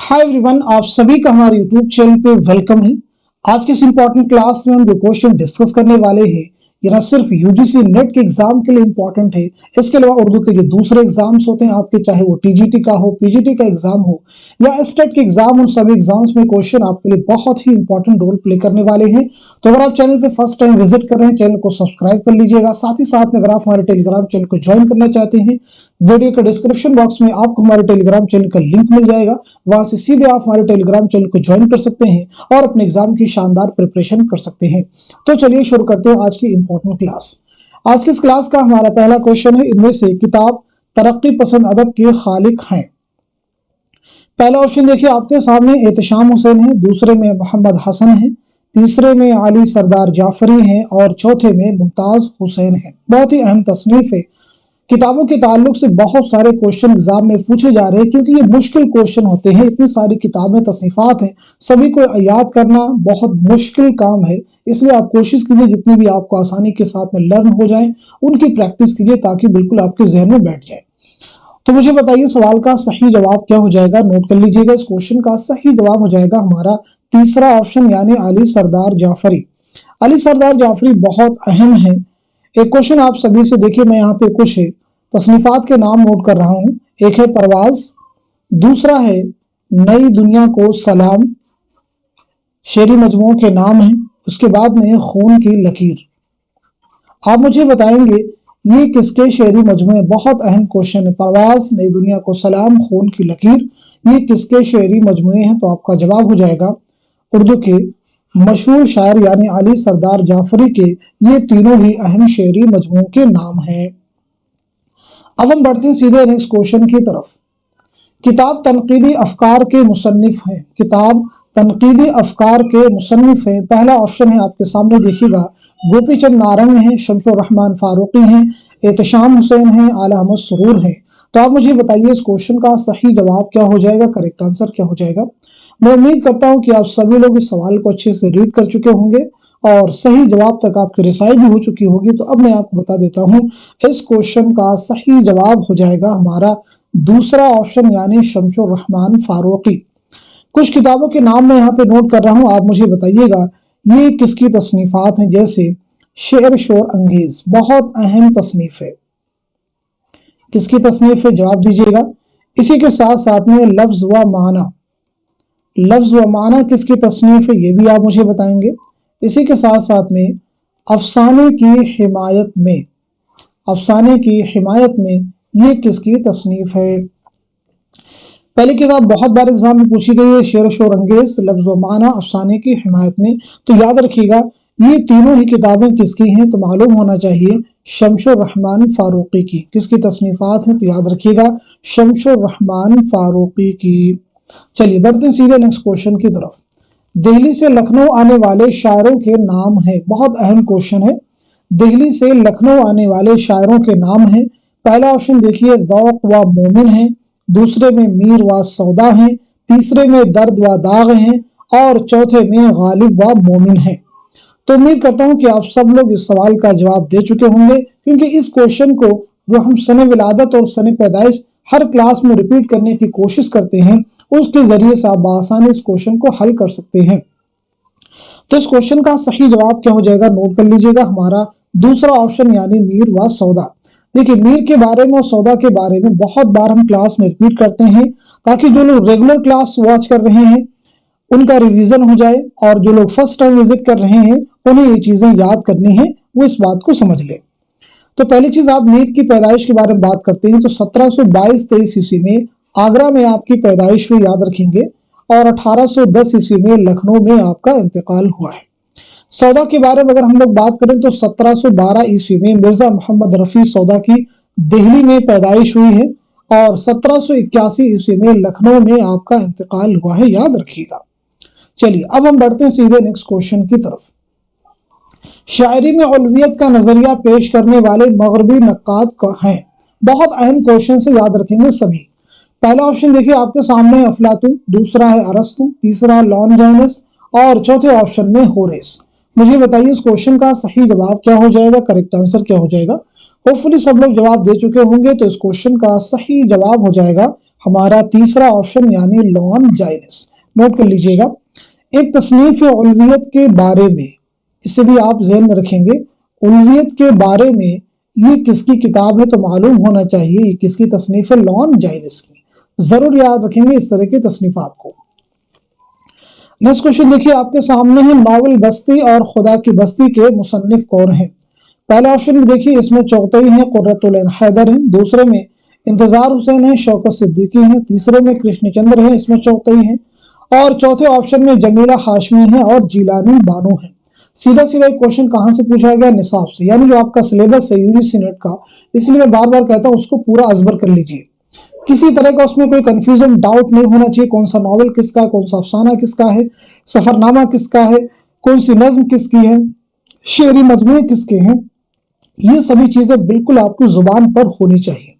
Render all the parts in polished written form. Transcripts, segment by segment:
Hi everyone, आप सभी का हमारे यूट्यूब चैनल पे वेलकम है। आज के इस इंपॉर्टेंट क्लास में हम जो क्वेश्चन डिस्कस करने वाले हैं ये न सिर्फ यूजीसी नेट के एग्जाम के लिए इंपॉर्टेंट है, इसके अलावा उर्दू के जो दूसरे एग्जाम्स होते हैं आपके, चाहे वो टीजीटी का हो, पीजीटी का एग्जाम हो या एसटेट के एग्जाम, उन सभी एग्जाम्स में क्वेश्चन आपके लिए बहुत ही इंपॉर्टेंट रोल प्ले करने वाले हैं। तो अगर आप चैनल पे फर्स्ट टाइम विजिट कर रहे हैं, चैनल को सब्सक्राइब कर लीजिएगा। साथ ही साथ में अगर आप हमारे टेलीग्राम चैनल को ज्वाइन करना चाहते हैं, वीडियो के डिस्क्रिप्शन बॉक्स में आपको हमारे टेलीग्राम चैनल का लिंक मिल जाएगा, वहां से सीधे आप हमारे टेलीग्राम चैनल को ज्वाइन कर सकते हैं और अपने एग्जाम की शानदार प्रिपरेशन कर सकते हैं। तो चलिए शुरू करते हैं आज की इंपॉर्टेंट क्लास। आज की इस क्लास का हमारा पहला क्वेश्चन है, इनमें से किताब तरक्की पसंद अदब के खालिक हैं। पहला ऑप्शन देखिए आपके सामने, एहतशाम हुसैन है, दूसरे में मोहम्मद हसन है, तीसरे में अली सरदार जाफरी हैं और चौथे में मुमताज हुसैन है। बहुत ही अहम तसनीफ है। किताबों के ताल्लुक से बहुत सारे क्वेश्चन एग्जाम में पूछे जा रहे हैं क्योंकि ये मुश्किल क्वेश्चन होते हैं। इतनी सारी किताबें, तसनीफात हैं, सभी को याद करना बहुत मुश्किल काम है। इसलिए आप कोशिश कीजिए जितनी भी आपको आसानी के साथ में लर्न हो जाए उनकी प्रैक्टिस कीजिए ताकि बिल्कुल आपके जहन में बैठ जाए। तो मुझे बताइए सवाल का सही जवाब क्या हो जाएगा, नोट कर लीजिएगा। इस क्वेश्चन का सही जवाब हो जाएगा हमारा तीसरा ऑप्शन, यानी अली सरदार जाफरी। अली सरदार जाफरी बहुत अहम है। एक क्वेश्चन आप सभी से देखिए, मैं यहाँ पे कुछ तसनीफात के नाम नोट कर रहा हूं। एक है परवाज, दूसरा है नई दुनिया को सलाम, शेरी मजमू के नाम है, उसके बाद में खून की लकीर। आप मुझे बताएंगे ये किसके शेरी मजमू है। बहुत अहम क्वेश्चन है। परवाज, नई दुनिया को सलाम, खून की लकीर, ये किसके शेरी मजमू हैं? तो आपका जवाब हो जाएगा उर्दू के मशहूर शायर यानी अली सरदार जाफरी के ये तीनों ही अहम शेरी मजमू के नाम हैं। अब हम बढ़ते हैं सीधे नेक्स्ट क्वेश्चन की तरफ। किताब तनकीदी अफकार के मुसन्निफ हैं। किताब तनकीदी अफकार के मुसन्निफ हैं। पहला ऑप्शन है आपके सामने देखिएगा, गोपी चंद नारंग हैं, शमसुर रहमान फारूकी हैं, एहतशाम हुसैन हैं, आला अहमद सुरूर हैं। तो आप मुझे बताइए इस क्वेश्चन का सही जवाब क्या हो जाएगा, करेक्ट आंसर क्या हो जाएगा। मैं उम्मीद करता हूं कि आप सभी लोग इस सवाल को अच्छे से रीड कर चुके होंगे और सही जवाब तक आपकी रिसाई भी हो चुकी होगी। तो अब मैं आपको बता देता हूं, इस क्वेश्चन का सही जवाब हो जाएगा हमारा दूसरा ऑप्शन, यानी शमसुर रहमान फारूकी। कुछ किताबों के नाम मैं यहाँ पे नोट कर रहा हूं, आप मुझे बताइएगा ये किसकी तसनीफात हैं। जैसे शेर शोर अंगेज, बहुत अहम तसनीफ है। किसकी तसनीफ है, जवाब दीजिएगा। इसी के साथ साथ में लफ्ज व माना, लफ्ज व माना किसकी तसनीफ है, ये भी आप मुझे बताएंगे। इसी के साथ साथ में अफसाने की हिमायत में, अफसाने की हिमायत में ये किसकी तसनीफ है। पहली किताब बहुत बार एग्जाम में पूछी गई है, शेर शोर अंगेज, लफ्ज व माना, अफसाने की हिमायत में। तो याद रखिएगा ये तीनों ही किताबें किसकी हैं, तो मालूम होना चाहिए शमसुर रहमान फारूकी की। किसकी तसनीफात हैं, तो याद रखिएगा शमसुर रहमान फारूकी की। चलिए बढ़ते हैं सीधे नेक्स्ट क्वेश्चन की तरफ। दिल्ली से लखनऊ आने वाले शायरों के नाम है। बहुत अहम क्वेश्चन है। दिल्ली से लखनऊ आने वाले शायरों के नाम है। पहला ऑप्शन देखिए, ज़ौक़ व मोमिन है, दूसरे में मीर व सौदा है, तीसरे में दर्द व दाग है और चौथे में गालिब व मोमिन है। तो उम्मीद करता हूं कि आप सब लोग इस सवाल का जवाब दे चुके होंगे क्योंकि इस क्वेश्चन को जो हम सने विलादत और सने पैदाइश हर क्लास में रिपीट करने की कोशिश करते हैं, उसके जरिए से आप आसानी इस क्वेश्चन को हल कर सकते हैं। तो इस क्वेश्चन का सही जवाब क्या हो जाएगा, नोट कर लीजिएगा, हमारा दूसरा ऑप्शन यानी मीर व सौदा। देखिए मीर के बारे में और सौदा के बारे में बहुत बार हम क्लास में रिपीट करते हैं ताकि जो लोग रेगुलर क्लास वॉच कर रहे हैं उनका रिवीजन हो जाए और जो लोग फर्स्ट टाइम विजिट कर रहे हैं उन्हें ये चीजें याद करनी है, वो इस बात को समझ ले। तो पहली चीज, आप मीर की पैदाइश के बारे में बात करते हैं तो 1722-23 ईस्वी में आगरा में आपकी पैदाइश हुई, याद रखेंगे, और 1810 ईस्वी में लखनऊ में आपका इंतकाल हुआ है। सौदा के बारे में अगर हम लोग बात करें तो 1712 ईस्वी में मिर्जा मोहम्मद रफी सौदा की दिल्ली में पैदाइश हुई है और 1781 ईस्वी में लखनऊ में आपका इंतकाल हुआ है, याद रखिएगा। चलिए अब हम बढ़ते हैं सीधे नेक्स्ट क्वेश्चन की तरफ। शायरी में उलवियत का नजरिया पेश करने वाले मगरबी नक्काद हैं। बहुत अहम क्वेश्चन से, याद रखेंगे सभी। पहला ऑप्शन देखिए आपके सामने अफलातून, दूसरा है अरस्तु, तीसरा लॉन्जाइनस और चौथे ऑप्शन में होरेस। मुझे बताइए इस क्वेश्चन का सही जवाब क्या हो जाएगा, करेक्ट आंसर क्या हो जाएगा। होपफुली सब लोग जवाब दे चुके होंगे। तो इस क्वेश्चन का सही जवाब हो जाएगा हमारा तीसरा ऑप्शन यानी लॉन्जाइनस। नोट कर लीजिएगा। एक तसनीफ उल्वियत के बारे में, इसे भी आप ज़हन में रखेंगे, उल्वियत के बारे में ये किसकी किताब है, तो मालूम होना चाहिए ये किसकी तसनीफ है, लॉन्जाइनस की। जरूर याद रखेंगे इस तरह के तसनीफात को। नेक्स्ट क्वेश्चन देखिए आपके सामने है, नावल बस्ती और खुदा की बस्ती के मुसन्निफ कौन है। पहले ऑप्शन में देखिए इसमें चौथई है कुर्रतुल ऐन हैदर है, दूसरे में इंतजार हुसैन है, शौकत सिद्दीकी है, तीसरे में कृष्णचंद्र है, इसमें चौथई है, और चौथे ऑप्शन में जमीला हाशमी है और जिलानी बानो है। सीधा सीधा एक क्वेश्चन कहां से पूछा गया, निसाब से, यानी जो आपका सिलेबस है यूजीसी नेट का, इसलिए मैं बार बार कहता हूं उसको पूरा अजबर कर लीजिए। किसी तरह का उसमें कोई कंफ्यूजन डाउट नहीं होना चाहिए, कौन सा नॉवल किसका है, कौन सा अफसाना किसका है, सफरनामा किसका है, कौन सी नज्म किसकी है, शेरी मजमूए किसके हैं, ये सभी चीजें बिल्कुल आपकी जुबान पर होनी चाहिए।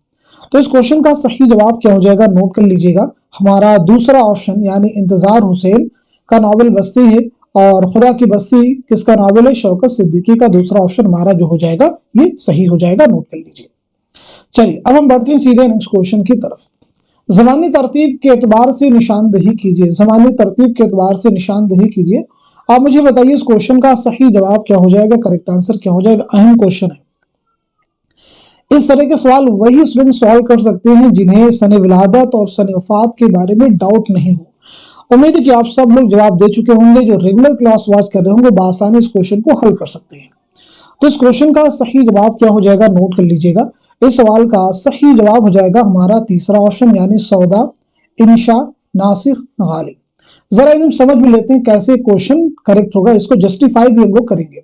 तो इस क्वेश्चन का सही जवाब क्या हो जाएगा, नोट कर लीजिएगा, हमारा दूसरा ऑप्शन यानी इंतजार हुसैन का नावल बस्ती है और खुदा की बस्ती किसका नावल है, शौकत सिद्दीकी का दूसरा ऑप्शन हमारा जो हो जाएगा ये सही हो जाएगा। नोट कर लीजिए। चलिए अब हम बढ़ते हैं सीधे नेक्स्ट क्वेश्चन की तरफ। ज़मानी तरतीब के एतबार से निशानदही कीजिए, ज़मानी तरतीब के एतबार से निशानदही कीजिए। आप मुझे बताइए इस क्वेश्चन का सही जवाब क्या हो जाएगा, करेक्ट आंसर क्या हो जाएगा। अहम क्वेश्चन है, इस तरह के सवाल वही स्टूडेंट सॉल्व कर सकते हैं जिन्हें सने विलादत और सने वफात के बारे में डाउट नहीं हो। उम्मीद है कि आप सब लोग जवाब दे चुके होंगे, जो रेगुलर क्लास वॉच कर रहे होंगे बआसानी इस क्वेश्चन को हल कर सकते हैं। तो इस क्वेश्चन का सही जवाब क्या हो जाएगा, नोट कर लीजिएगा। इस सवाल का सही जवाब हो जाएगा हमारा तीसरा ऑप्शन यानी सौदा, इंशा, नासिख, गालिब। जरा हम समझ भी लेते हैं कैसे क्वेश्चन करेक्ट होगा, इसको जस्टिफाई भी हम लोग करेंगे।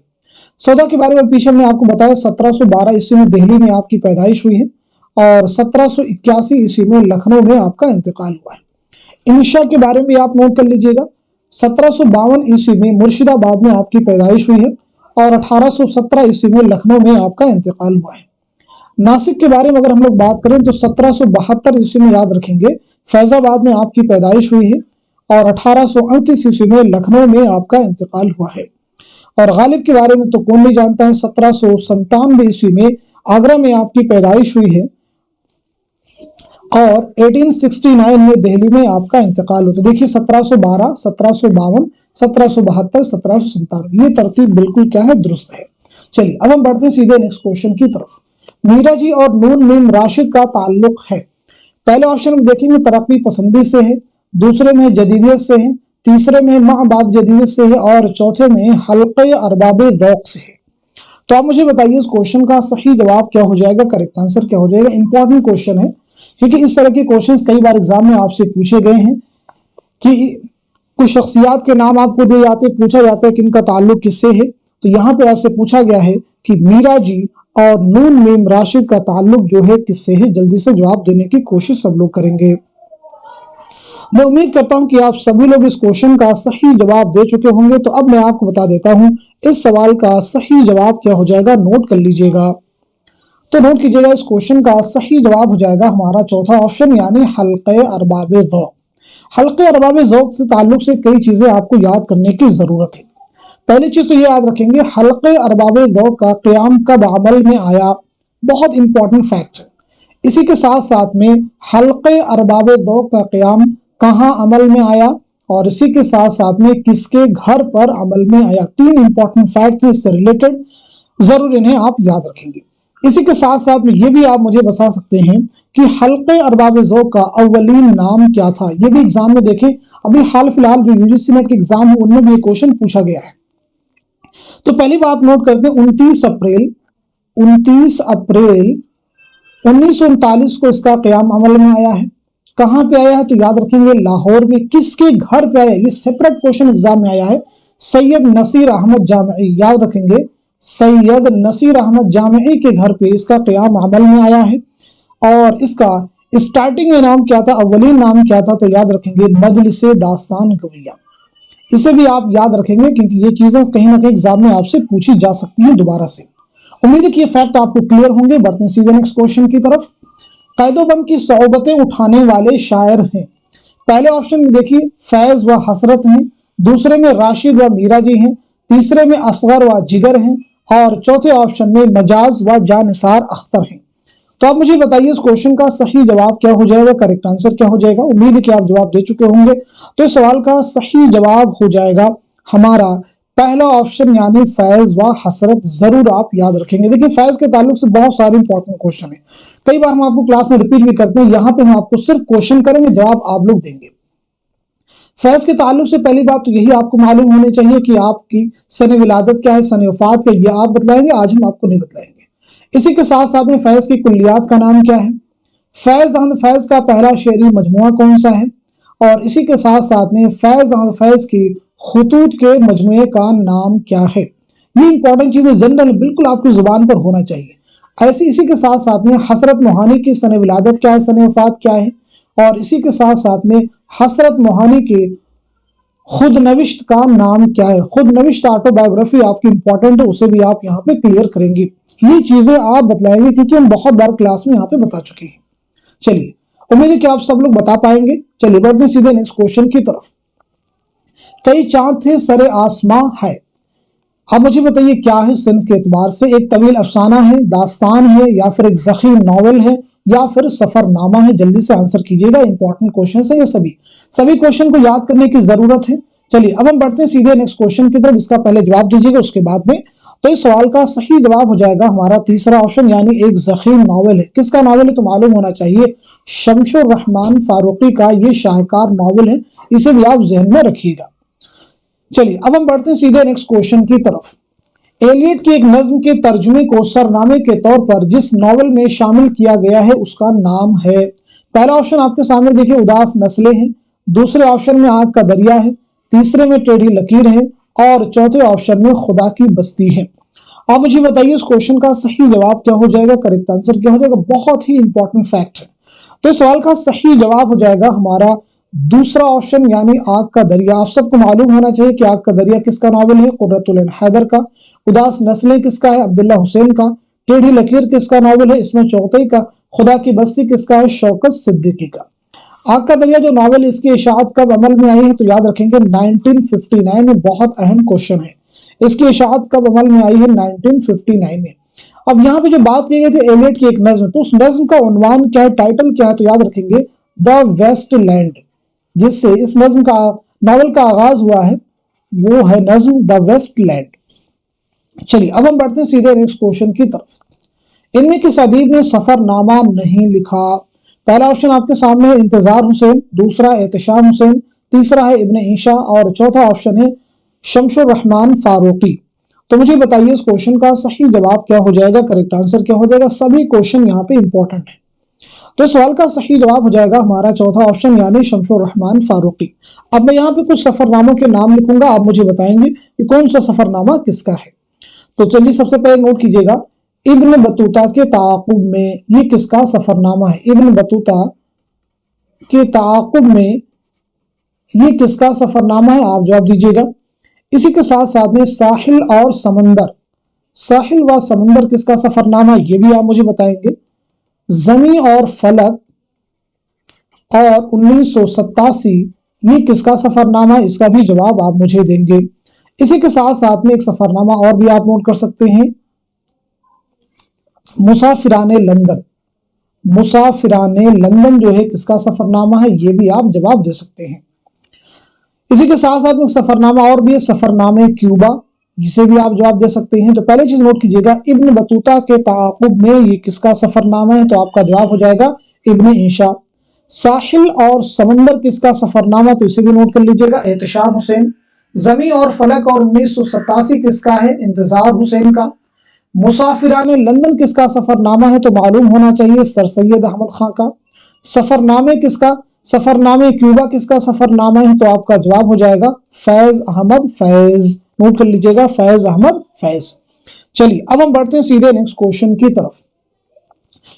सौदा के बारे में पीछे हमने आपको बताया 1712 ईस्वी में दिल्ली में आपकी पैदाइश हुई है और 1781 ईस्वी में लखनऊ में आपका इंतकाल हुआ है। इंशा के बारे में आप नोट कर लीजिएगा, 1752 ईस्वी में मुर्शिदाबाद में आपकी पैदाइश हुई है और 1817 ईस्वी में लखनऊ में आपका इंतकाल हुआ है। नासिक के बारे में अगर हम लोग बात करें तो 1772 ईस्वी में याद रखेंगे फैजाबाद में आपकी पैदाइश हुई है और 1838 ईस्वी में लखनऊ में आपका इंतकाल हुआ है। और गालिब के बारे में तो कौन नहीं जानता है, 1797 ईस्वी में आगरा में आपकी पैदाइश हुई है और 1869 में दिल्ली में आपका इंतकाल हुआ। तो देखिए 1712, 1752, 1772, 1797, ये तरतीब बिल्कुल क्या है, दुरुस्त है। चलिए अब हम बढ़ते हैं सीधे नेक्स्ट क्वेश्चन की तरफ। मीरा जी और नून मीम राशिद का ताल्लुक है। पहले ऑप्शन में देखेंगे तरक्की पसंदी से है, दूसरे में जदीदियत से है, तीसरे में माबाद जदीदियत से है और चौथे में हल्क़े अरबाब ज़ौक़ से है। तो आप मुझे बताइए इस क्वेश्चन का सही जवाब क्या हो जाएगा, करेक्ट आंसर क्या हो जाएगा। इंपॉर्टेंट क्वेश्चन है क्योंकि इस तरह के क्वेश्चंस कई बार एग्जाम में आपसे पूछे गए हैं कि कुछ शख्सियात के नाम आपको दिए जाते, पूछा जाता है कि इनका ताल्लुक किससे है। तो यहाँ पे आपसे पूछा गया है कि मीरा जी और नून मीम राशिद का ताल्लुक जो है किससे है। जल्दी से जवाब देने की कोशिश सब लोग करेंगे। मैं उम्मीद करता हूं कि आप सभी लोग इस क्वेश्चन का सही जवाब दे चुके होंगे। तो अब मैं आपको बता देता हूं इस सवाल का सही जवाब क्या हो जाएगा, नोट कर लीजिएगा। तो नोट कीजिएगा इस क्वेश्चन का सही जवाब हो जाएगा हमारा चौथा ऑप्शन यानी हल्क़े अरबाब ज़ौक़। हल्क़े अरबाब ज़ौक़ से ताल्लुक से कई चीजें आपको याद करने की जरूरत है। पहली चीज तो ये याद रखेंगे हल्क़े अरबाब ज़ौक़ का क़याम कब अमल में आया, बहुत इंपॉर्टेंट फैक्ट है। इसी के साथ साथ में हल्क़े अरबाब ज़ौक़ का क़याम कहाँ अमल में आया और इसी के साथ साथ में किसके घर पर अमल में आया। तीन इंपॉर्टेंट फैक्ट इससे रिलेटेड, जरूर इन्हें आप याद रखेंगे। इसी के साथ साथ में ये भी आप मुझे बता सकते हैं कि हल्क़े अरबाब ज़ौक़ का अव्वलीन नाम क्या था। ये भी एग्जाम में देखें, अभी हाल फिलहाल जो यूजीसी नेट के एग्जाम है उनमें भी ये क्वेश्चन पूछा गया है। तो पहली बात नोट करते हैं 29 अप्रैल 1939 को इसका क़याम अमल में आया है। कहां पे आया है तो याद रखेंगे लाहौर में। किसके घर पे आया, ये सेपरेट क्वेश्चन एग्जाम में आया है। सैयद नसीर अहमद जामिई, याद रखेंगे सैयद नसीर अहमद जामिई के घर पे इसका क़याम अमल में आया है। और इसका स्टार्टिंग में नाम क्या था, अव्वलीन नाम क्या था, तो याद रखेंगे मजलिस दास्तान गविया। इसे भी आप याद रखेंगे क्योंकि ये चीजें कहीं ना कहीं एग्जाम में आपसे पूछी जा सकती हैं दोबारा से। उम्मीद है कि ये फैक्ट आपको क्लियर होंगे। बढ़ते हैं सीधे नेक्स्ट क्वेश्चन की तरफ। कैदोबंद की सोबतें उठाने वाले शायर हैं। पहले ऑप्शन में देखिए फैज व हसरत हैं, दूसरे में राशिद व मीरा जी हैं, तीसरे में असगर व जिगर हैं और चौथे ऑप्शन में मजाज व जानिसार अख्तर हैं। तो आप मुझे बताइए इस क्वेश्चन का सही जवाब क्या हो जाएगा, करेक्ट आंसर क्या हो जाएगा। उम्मीद है कि आप जवाब दे चुके होंगे। तो इस सवाल का सही जवाब हो जाएगा हमारा पहला ऑप्शन यानी फैज व हसरत। जरूर आप याद रखेंगे। देखिए फैज के ताल्लुक से बहुत सारे इंपॉर्टेंट क्वेश्चन है, कई बार हम आपको क्लास में रिपीट भी करते हैं, यहाँ पे हम आपको सिर्फ क्वेश्चन करेंगे, जवाब आप लोग देंगे। फैज के ताल्लुक से पहली बात तो यही आपको मालूम होनी चाहिए कि आपकी सने विलादत क्या है, सने वफात क्या है, ये आप बतलाएंगे, आज हम आपको नहीं बतलाएंगे। इसी के साथ साथ में फैज की कुल्लियात का नाम क्या है, फैज अहमद फैज का पहला शेरी मजमुआ कौन सा है, और इसी के साथ साथ में फैज अहमद फैज की खुतूत के मजमुए का नाम क्या है। ये इंपॉर्टेंट चीजें जनरल बिल्कुल आपकी जुबान पर होना चाहिए। ऐसी इसी के साथ साथ में हसरत मोहानी की सने विलादत क्या है, सने वफात क्या है, और इसी के साथ साथ में हसरत मोहानी के खुद नविश्त का नाम क्या है। खुद नविश्त ऑटोबायोग्राफी आपकी इंपॉर्टेंट है, उसे भी आप यहाँ पे क्लियर करेंगे। ये चीजें आप बतलाएंगे क्योंकि हम बहुत बार क्लास में यहाँ पे बता चुके हैं। चलिए उम्मीद है कि आप सब लोग बता पाएंगे। चलिए बढ़ते सीधे नेक्स्ट क्वेश्चन की तरफ। कई चांद थे सरे आसमां है, अब मुझे बताइए क्या है सिन्फ के एतबार से। एक तवील अफसाना है, दास्तान है, या फिर एक ज़ख़ीम नॉवल है, या फिर सफरनामा है। जल्दी से आंसर कीजिएगा, इंपॉर्टेंट क्वेश्चन है ये सभी क्वेश्चन को याद करने की जरूरत है। चलिए अब हम बढ़ते हैं सीधे नेक्स्ट क्वेश्चन की तरफ। इसका पहले जवाब दीजिएगा, उसके बाद में। तो इस सवाल का सही जवाब हो जाएगा हमारा तीसरा ऑप्शन यानी एक ज़ख़ीम नॉवल है। किसका नॉवल है तो मालूम होना चाहिए, शमशुर रहमान फारूकी का ये शाहकार नॉवल है, इसे भी आप जहन में रखिएगा। चलिए अब हम बढ़ते हैं सीधे नेक्स्ट क्वेश्चन की तरफ। एलियट की एक नज्म के तर्जुमे को सरनामे के तौर पर जिस नॉवल में शामिल किया गया है उसका नाम है। पहला ऑप्शन आपके सामने देखिए उदास नस्लें हैं, दूसरे ऑप्शन में आग का दरिया है, तीसरे में टेढ़ी लकीर है, और चौथे ऑप्शन में खुदा की बस्ती है। आप मुझे बताइए इस क्वेश्चन का सही जवाब क्या हो जाएगा, करेक्ट आंसर क्या हो जाएगा। बहुत ही इंपॉर्टेंट फैक्ट है। तो इस सवाल का सही जवाब हो जाएगा हमारा दूसरा ऑप्शन यानी आग का दरिया। आप सबको मालूम होना चाहिए कि आग का दरिया किसका नॉवल है, कुर्रतुल ऐन हैदर का। उदास नस्लें किसका है, अब्दुल्ला हुसैन का। टेढ़ी लकीर किसका नॉवल है, इसमें चौथई का। खुदा की बस्ती किसका है, शौकत सिद्दीकी का। आग का दरिया जो नॉवल, इसकी इशाअत कब अमल में आई है तो याद रखेंगे 1959 में। बहुत अहम क्वेश्चन है, इसकी इशाअत कब अमल में आई है, 1959 में। अब यहाँ पे जो बात की गई थी एलियट की एक नज्म, तो उस नज्म का उन्वान क्या है, टाइटल क्या है तो याद रखेंगे द वेस्ट लैंड। जिससे इस नज्म का नॉवल का आगाज हुआ है वो है नज्म द वेस्ट लैंड। चलिए अब हम बढ़ते हैं सीधे नेक्स्ट क्वेश्चन की तरफ। इनमें किस अदीब ने सफरनामा नहीं लिखा। पहला ऑप्शन आपके सामने है इंतजार हुसैन, दूसरा एहतशाम हुसैन, तीसरा है इब्न ईशा, और चौथा ऑप्शन है शमशुर रहमान फारूकी। तो मुझे बताइए इस क्वेश्चन का सही जवाब क्या हो जाएगा, करेक्ट आंसर क्या हो जाएगा। सभी क्वेश्चन यहाँ पे इंपॉर्टेंट है। तो सवाल का सही जवाब हो जाएगा हमारा चौथा ऑप्शन यानी शमशुर रहमान फारूकी। अब मैं यहाँ पे कुछ सफरनामों के नाम लिखूंगा, आप मुझे बताएंगे कि कौन सा सफरनामा किसका है। तो चलिए सबसे पहले नोट कीजिएगा, इब्न बतूता के ताक़ुब में, ये किसका सफरनामा है। इब्न बतूता के ताक़ुब में ये किसका सफरनामा है, आप जवाब दीजिएगा। इसी के साथ साथ में साहिल और समंदर, साहिल व समंदर किसका सफरनामा है, ये भी आप मुझे बताएंगे। जमी और फलक और 1987 ये किसका सफरनामा है, इसका भी जवाब आप मुझे देंगे। इसी के साथ साथ में एक सफरनामा और भी आप नोट कर सकते हैं, मुसाफिराने लंदन। मुसाफिराने लंदन जो है किसका सफरनामा है, ये भी आप जवाब दे सकते हैं। इसी के साथ साथ में सफरनामा और भी है, सफरनामे क्यूबा, जिसे भी आप जवाब दे सकते हैं। तो पहले चीज नोट कीजिएगा, इब्न बतूता के ताक़ुब में ये किसका सफरनामा है, तो आपका जवाब हो जाएगा इब्न ईशा। साहिल और समंदर किसका सफरनामा, तो इसे भी नोट कर लीजिएगा, एहतशाम हुसैन। जमी और फलक और 1987 किसका है, इंतजार हुसैन का। मुसाफिराने लंदन किसका सफरनामा है, तो मालूम होना चाहिए सर सैयद अहमद खां का। सफरनामे किसका, सफरनामे क्यूबा किसका सफरनामा है, तो आपका जवाब हो जाएगा फैज अहमद फैज। नोट कर लीजिएगा, फैज अहमद फैज। चलिए अब हम बढ़ते हैं सीधे नेक्स्ट क्वेश्चन की तरफ।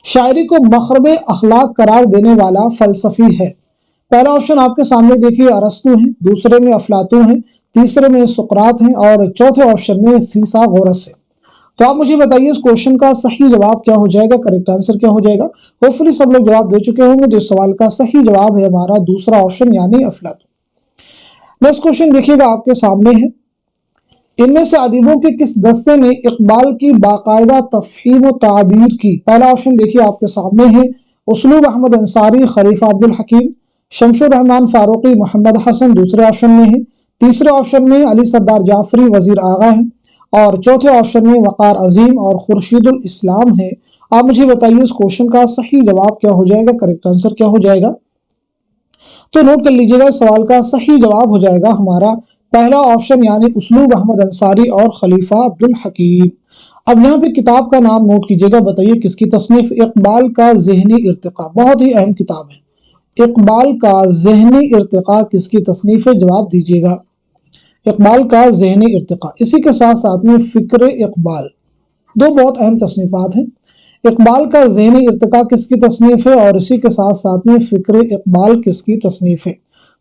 शायरी को मखरब अखलाक करार देने वाला फलसफी है। पहला ऑप्शन आपके सामने देखिए अरस्तु है, दूसरे में अफलातून है, तीसरे में सुकरात है, और चौथे ऑप्शन में फिसागोरस है। तो आप मुझे बताइए इस क्वेश्चन का सही जवाब क्या हो जाएगा, करेक्ट आंसर क्या हो जाएगा। होपफुली सब लोग जवाब दे चुके होंगे। तो इस सवाल का सही जवाब है हमारा दूसरा ऑप्शन यानी अफलातून। नेक्स्ट क्वेश्चन देखिएगा आपके सामने है, इनमें से अदीबों के किस दस्ते ने इकबाल की बाकायदा तफहीम व ताबीर की? पहला ऑप्शन देखिए आपके सामने है उसलूब अहमद अंसारी, खलीफा अब्दुल हकीम, शमशुर रहमान फारूकी, मोहम्मद हसन दूसरे ऑप्शन में है। तीसरे ऑप्शन में अली सरदार जाफरी वजीर आगा है और चौथे ऑप्शन में वकार अजीम और खुर्शीदुल इस्लाम है। आप मुझे बताइए इस क्वेश्चन का सही जवाब क्या हो जाएगा, करेक्ट आंसर क्या हो जाएगा? तो नोट कर लीजिएगा, इस सवाल का सही जवाब हो जाएगा हमारा पहला ऑप्शन यानी उसलूब अहमद अंसारी और खलीफा अब्दुल हकीम। अब यहाँ पे किताब का नाम नोट कीजिएगा, बताइए किसकी तसनीफ? इकबाल का ज़हनी इर्तिका, बहुत ही अहम किताब है। इकबाल का ज़हनी इर्तिका किसकी तसनीफ है? जवाब दीजिएगा। इकबाल का ज़हनी इर्तिका, इसी के साथ साथ में फ़िक्र इकबाल, दो बहुत अहम तसनीफात हैं। इकबाल का ज़हनी इर्तिका किसकी तसनीफ है और इसी के साथ साथ में फ़िक्र इकबाल किसकी तसनीफ है?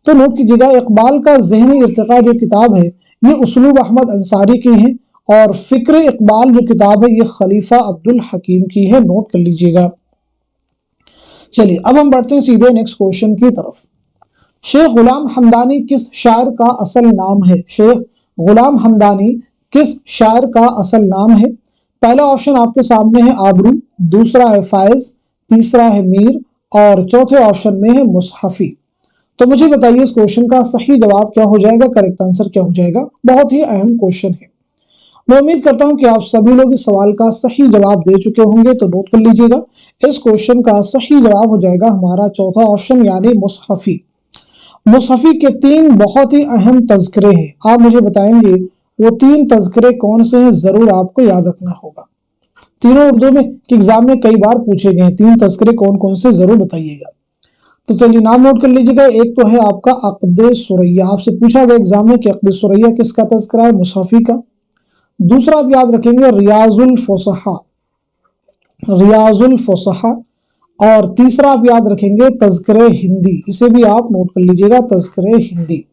तो नोट कीजिएगा, इकबाल का ज़हनी इर्तिका जो किताब है ये उसलूब अहमद अंसारी की है और फ़िक्र इकबाल जो किताब है ये खलीफा अब्दुल हकीम की है। नोट कर लीजिएगा। चलिए अब हम बढ़ते हैं सीधे नेक्स्ट क्वेश्चन की तरफ। शेख गुलाम हमदानी किस शायर का असल नाम है? शेख गुलाम हमदानी किस शायर का असल नाम है? पहला ऑप्शन आपके सामने है आबरू, दूसरा है फायज, तीसरा है मीर और चौथे ऑप्शन में है मुसहफी। तो मुझे बताइए इस क्वेश्चन का सही जवाब क्या हो जाएगा, करेक्ट आंसर क्या हो जाएगा? बहुत ही अहम क्वेश्चन है। मैं उम्मीद करता हूं कि आप सभी लोग इस सवाल का सही जवाब दे चुके होंगे, तो नोट कर लीजिएगा, इस क्वेश्चन का सही जवाब हो जाएगा हमारा चौथा ऑप्शन यानी मुसहफी। मुसहफी के तीन बहुत ही अहम तज़किरे हैं, आप मुझे बताएंगे वो तीन तज़किरे कौन से हैं, जरूर आपको याद रखना होगा। तीनों उर्दू में एग्जाम में कई बार पूछे गए, तीन तज़किरे कौन कौन से जरूर बताइएगा। तो चलिए नाम नोट कर लीजिएगा। एक तो है आपका अक़्द सुरैया, आपसे पूछा गया एग्जाम में कि अक़्द सुरैया किसका तज़किरा है? मुसहफी का। दूसरा आप याद रखेंगे रियाजुल फुसहा, रियाजुल फुसहा। और तीसरा आप याद रखेंगे तज़किरे हिंदी, इसे भी आप नोट कर लीजिएगा, तज़किरे हिंदी।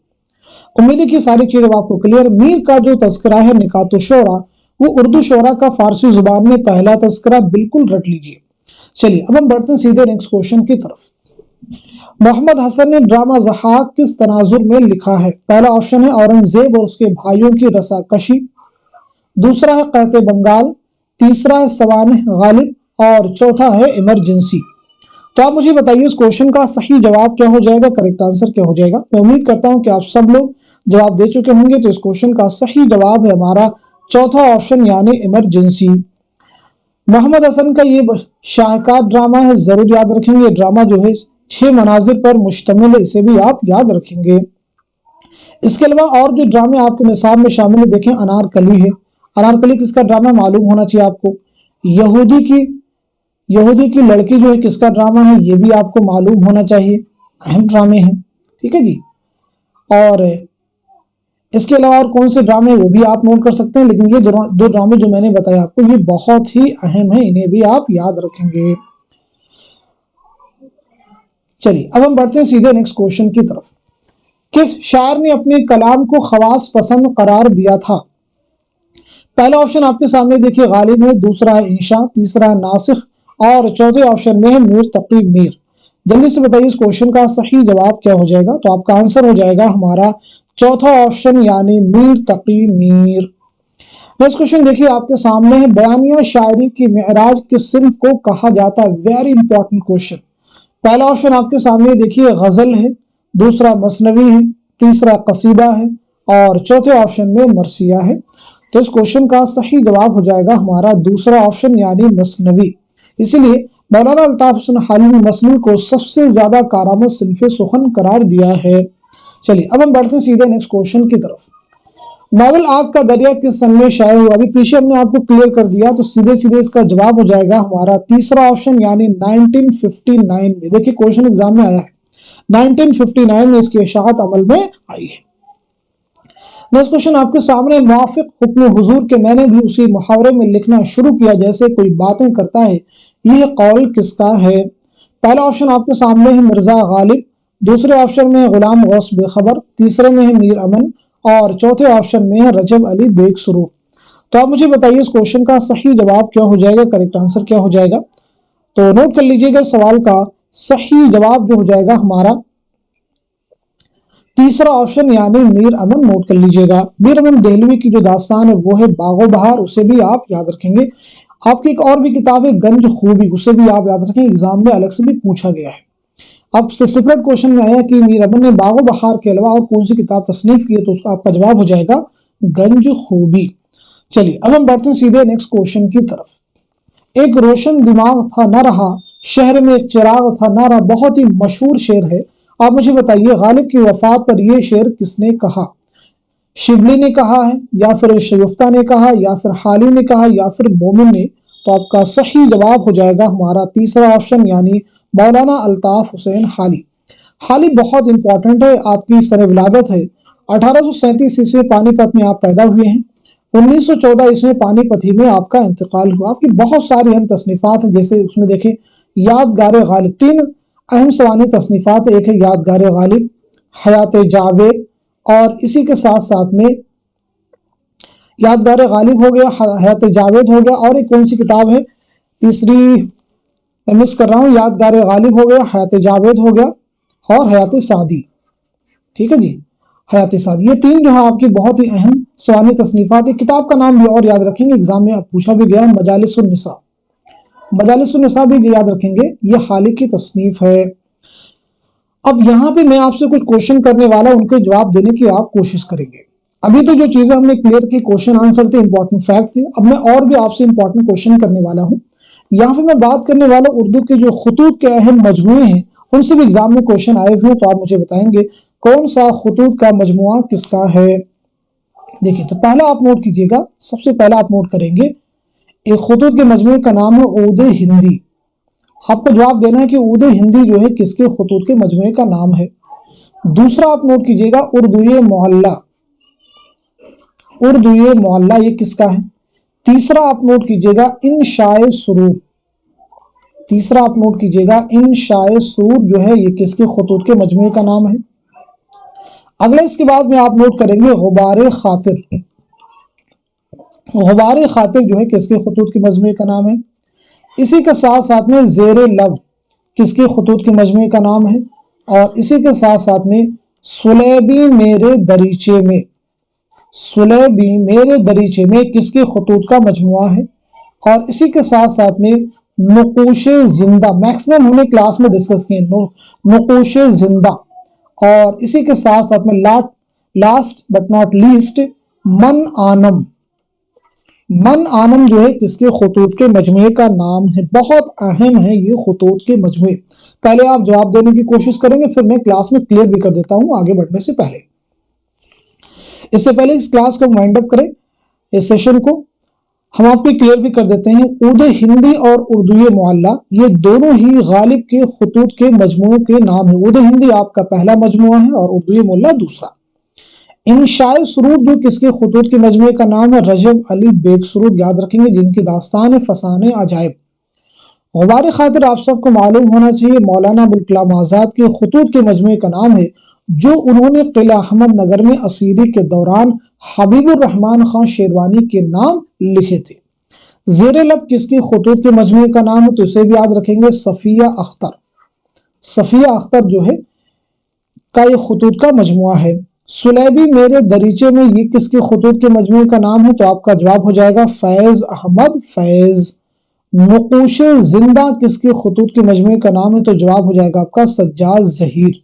उम्मीद है कि सारी चीजें आपको क्लियर। मीर का जो तज़किरा है निकातो शोरा, वो उर्दू शोरा का फारसी जुबान में पहला तज़किरा, बिल्कुल रट लीजिए। चलिए अब हम बढ़ते हैं सीधे नेक्स्ट क्वेश्चन की तरफ। मोहम्मद हसन ने ड्रामा ज़हाक किस तनाजुर में लिखा है? पहला ऑप्शन है औरंगजेब और उसके भाइयों की रसाकशी, दूसरा है कहते बंगाल, तीसरा है सवानह गालिब और चौथा है इमरजेंसी। तो आप मुझे बताइए इस क्वेश्चन का सही जवाब क्या हो जाएगा, करेक्ट आंसर क्या हो जाएगा? मैं उम्मीद करता हूं कि आप सब लोग जवाब दे चुके होंगे, तो इस क्वेश्चन का सही जवाब है हमारा चौथा ऑप्शन यानी इमरजेंसी। मोहम्मद हसन का ये शाहकार ड्रामा है, जरूर याद रखेंगे। ड्रामा जो है 6 मनाजिर पर मुश्तमिल है, इसे भी आप याद रखेंगे। इसके अलावा और जो ड्रामे आपके निसाब में शामिल है, देखें अनारकली है। अनारकली किसका ड्रामा मालूम होना चाहिए आपको। यहूदी की लड़की जो है किसका ड्रामा है, ये भी आपको मालूम होना चाहिए, अहम ड्रामे हैं, ठीक है जी। और इसके अलावा और कौन से ड्रामे वो भी आप नोट कर सकते हैं, लेकिन ये दो ड्रामे जो मैंने बताया आपको ये बहुत ही अहम है, इन्हें भी आप याद रखेंगे। चलिए अब हम बढ़ते हैं सीधे नेक्स्ट क्वेश्चन की तरफ। किस शायर ने अपने कलाम को खवास पसंद करार दिया था? पहला ऑप्शन आपके सामने देखिए गालिब है, दूसरा है इंशा, तीसरा है नासिख और चौथे ऑप्शन में है मीर तकी मीर। जल्दी से बताइए इस क्वेश्चन का सही जवाब क्या हो जाएगा? तो आपका आंसर हो जाएगा हमारा चौथा ऑप्शन यानी मीर तकी मीर। नेक्स्ट क्वेश्चन देखिए आपके सामने है, बयानिया शायरी की मेराज किस सिंफ को कहा जाता है? Very important question. पहला ऑप्शन आपके सामने देखिए गजल है, दूसरा मसनवी है, तीसरा कसीदा है और चौथे ऑप्शन में मरसिया है। तो इस क्वेश्चन का सही जवाब हो जाएगा हमारा दूसरा ऑप्शन यानी मसनवी। इसीलिए मौलाना अल्ताफ हुसैन हालिमी मसनवी को सबसे ज्यादा कारामत सिन्फ़े सुखन करार दिया है। चलिए अब हम बढ़ते हैं सीधे नेक्स्ट क्वेश्चन की तरफ। नॉवल आग का दरिया किस सन में शाये हुआ? अभी पीछे हमने आपको क्लियर कर दिया, तो सीधे सीधे इसका जवाब हो जाएगा हमारा तीसरा ऑप्शन यानी 1959 में। देखिए क्वेश्चन एग्जाम में आया है, 1959 में इसकी इशाअत अमल में आई है। नेक्स्ट क्वेश्चन आपके सामने, मुआफिक हुक्म हुजूर के मैंने भी उसी मुहावरे में लिखना शुरू किया जैसे कोई बातें करता है, यह कौल किसका है? पहला ऑप्शन आपके सामने है मिर्जा गालिब, दूसरे ऑप्शन में गुलाम गौस बेखबर, तीसरे में है मीर अमन और चौथे ऑप्शन में है रजब अली बेग सुरूर। तो आप मुझे बताइए इस क्वेश्चन का सही जवाब क्या हो जाएगा, करेक्ट आंसर क्या हो जाएगा? तो नोट कर लीजिएगा, सवाल का सही जवाब जो हो जाएगा हमारा तीसरा ऑप्शन यानी मीर अमन नोट कर लीजिएगा। मीर अमन देहलवी की जो दास्तान है वो है बागो बहार, उसे भी आप याद रखेंगे। आपकी एक और भी किताब है गंज खूबी, उसे भी आप याद रखें, एग्जाम में अलग से भी पूछा गया है। अब सेपरेट क्वेश्चन में आया कि मीर अमन ने बागो बहार के अलावा और कौन सी किताब तसनीफ की है, तो उसका आपका जवाब हो जाएगा गंज खूबी। चलिए अब हम बढ़ते हैं सीधे नेक्स्ट क्वेश्चन की तरफ। एक रोशन दिमाग था न रहा, शहर में एक चिराग था न रहा, बहुत ही मशहूर शेर है। आप मुझे बताइए गालिब की वफात पर यह शेर किसने कहा? शिबली ने कहा है, या फिर शगुफ्ता ने कहा, या फिर हाली ने कहा, या फिर मोमिन ने? तो आपका सही जवाब हो जाएगा हमारा तीसरा ऑप्शन यानी मौलाना अल्ताफ हुसैन हाली। हाली बहुत इंपॉर्टेंट है, आपकी सर विलादत है 1837 ईस्वी पानीपत में आप पैदा हुए हैं। 1914 ईस्वी पानीपत ही में आपका इंतकाल हुआ। आपकी बहुत सारी अहम तसनीफात हैं, जैसे उसमें देखें यादगार गालिब, 3 अहम सवानी तसनीफात, एक है यादगार गालिब, हयात जावेद, और इसी के साथ साथ में यादगार गालिब हो गया, हयात जावेद हो गया, और एक कौन सी किताब है तीसरी मैं मिस कर रहा हूं, यादगार गालिब हो गया, हयात जावेद हो गया, और हयात सादी। ठीक है जी, हयात सादी। ये 3 जो है आपकी बहुत ही अहम सवानी तसनीफात है। किताब का नाम भी और याद रखेंगे, एग्जाम में पूछा भी गया है, मजालिसुन निसा। मजालिसुन निसा भी याद रखेंगे, ये हाली की तसनीफ है। अब यहाँ पे मैं आपसे कुछ क्वेश्चन करने वाला, उनके जवाब देने की आप कोशिश करेंगे। अभी तो जो चीजें हमने क्लियर की, क्वेश्चन आंसर थे, इंपॉर्टेंट फैक्ट थे। अब मैं और भी आपसे इंपॉर्टेंट क्वेश्चन करने वाला हूँ। यहाँ पे मैं बात करने वाला उर्दू के जो खुतूत के अहम मजमुए हैं, उनसे भी एग्जाम में क्वेश्चन आए हुए हैं, तो आप मुझे बताएंगे कौन सा खुतूत का मजमुआ किसका है। देखिए, तो पहला आप नोट कीजिएगा, सबसे पहला आप नोट करेंगे एक खुतूत के मजमुए का नाम है ऊद हिंदी। आपको जवाब देना है कि ऊद हिंदी जो है किसके खुतूत के मजमुए का नाम है। दूसरा आप नोट कीजिएगा उर्दूए मोहल्ला, उर्दूए मोहल्ला ये किसका है। तीसरा आप नोट कीजिएगा इंशाए सुरूर, तीसरा आप नोट कीजिएगा इंशाए सुरूर जो है ये किसके खुतूत के मजमुए का नाम है। अगला इसके बाद में आप नोट करेंगे गुबारे खातिर, गुबारे खातिर जो है किसके खुतूत के मजमुए का नाम है। इसी के साथ साथ में जेरे लब किसके खुतूत के मजमुए का नाम है। और इसी के साथ साथ में सुलेबी मेरे दरीचे में, सुलेबी मेरे दरीचे में किसके खुतूत का मजमुआ है। और इसी के साथ साथ में नुकूशे जिंदा, मैक्सिमम हमने क्लास में डिस्कस किए नुकूशे जिंदा। और इसी के साथ साथ में लास्ट बट नॉट लीस्ट मन आनम, मन आनम जो है किसके खुतूत के मजमुए का नाम है। बहुत अहम है ये खुतूत के मजमुए। पहले आप जवाब देने की कोशिश करेंगे, फिर मैं क्लास में क्लियर भी कर देता हूं आगे बढ़ने से पहले। इससे पहले इस क्लास को वाइंड अप करें, इस सेशन को हम आपको क्लियर भी कर देते हैं। ऊद हिंदी और उर्दूए मोहल्ला ये दोनों ही गालिब के खुतूत के मजमुओं के नाम है। ऊद हिंदी आपका पहला मजमुआ है और उर्दूए मोहल्ला दूसरा। इंशाए सुरूर जो किसके खुतूत के मजमुए का नाम है, रजब अली बेग सुरूर, याद रखेंगे, जिनकी दास्तान है फसाने अजायब। गुबारे खातिर आप सबको मालूम होना चाहिए मौलाना अबुल कलाम आजाद के खुतूत के मजमुए का नाम है, जो उन्होंने किला अहमद नगर में असीरी के दौरान हबीबुर रहमान खान शेरवानी के नाम लिखे थे। जेरे लब किसके खुतूत के मजमुए का नाम है, तो इसे भी याद रखेंगे सफिया अख्तर, सफिया अख्तर जो है का ये खुतूत का मजमुआ है। सुलेबी मेरे दरीचे में ये किसके खुतूत के मजमुए का नाम है, तो आपका जवाब हो जाएगा फैज अहमद फैज। नुकूशे जिंदा किसके खुतूत के मजमुए का नाम है, तो जवाब हो जाएगा आपका सज्जाद जहीर।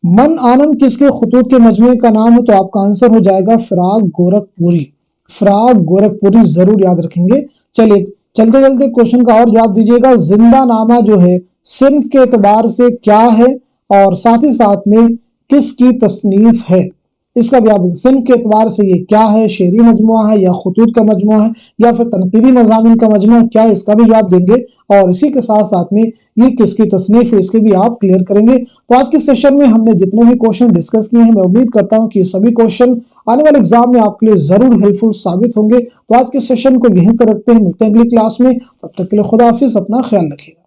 मन आनम किसके खुतूत के मजमुए का नाम है, तो आपका आंसर हो जाएगा फिराक गोरखपुरी, फिराक गोरखपुरी जरूर याद रखेंगे। चलिए चलते चलते क्वेश्चन का और जवाब दीजिएगा। जिंदा नामा जो है सिर्फ के एतबार से क्या है और साथ ही साथ में किसकी तसनीफ है, इसका भी आप सिर्फ के एतबार से ये क्या है, शेरी मजमुआ है या खुतूत का मजमुआ है या फिर तनकीदी मज़ामिन का मजमुआ क्या है, इसका भी जवाब देंगे। और इसी के साथ साथ में ये किसकी तसनीफ है इसके भी आप क्लियर करेंगे। तो आज के सेशन में हमने जितने भी क्वेश्चन डिस्कस किए हैं, मैं उम्मीद करता हूं कि सभी क्वेश्चन आने वाले एग्जाम में आपके लिए जरूर हेल्पफुल साबित होंगे। तो आज के सेशन को यहीं तक रखते हैं, मिलते हैं अगली क्लास में, तब तक के लिए खुदा हाफिज, अपना ख्याल रखिएगा।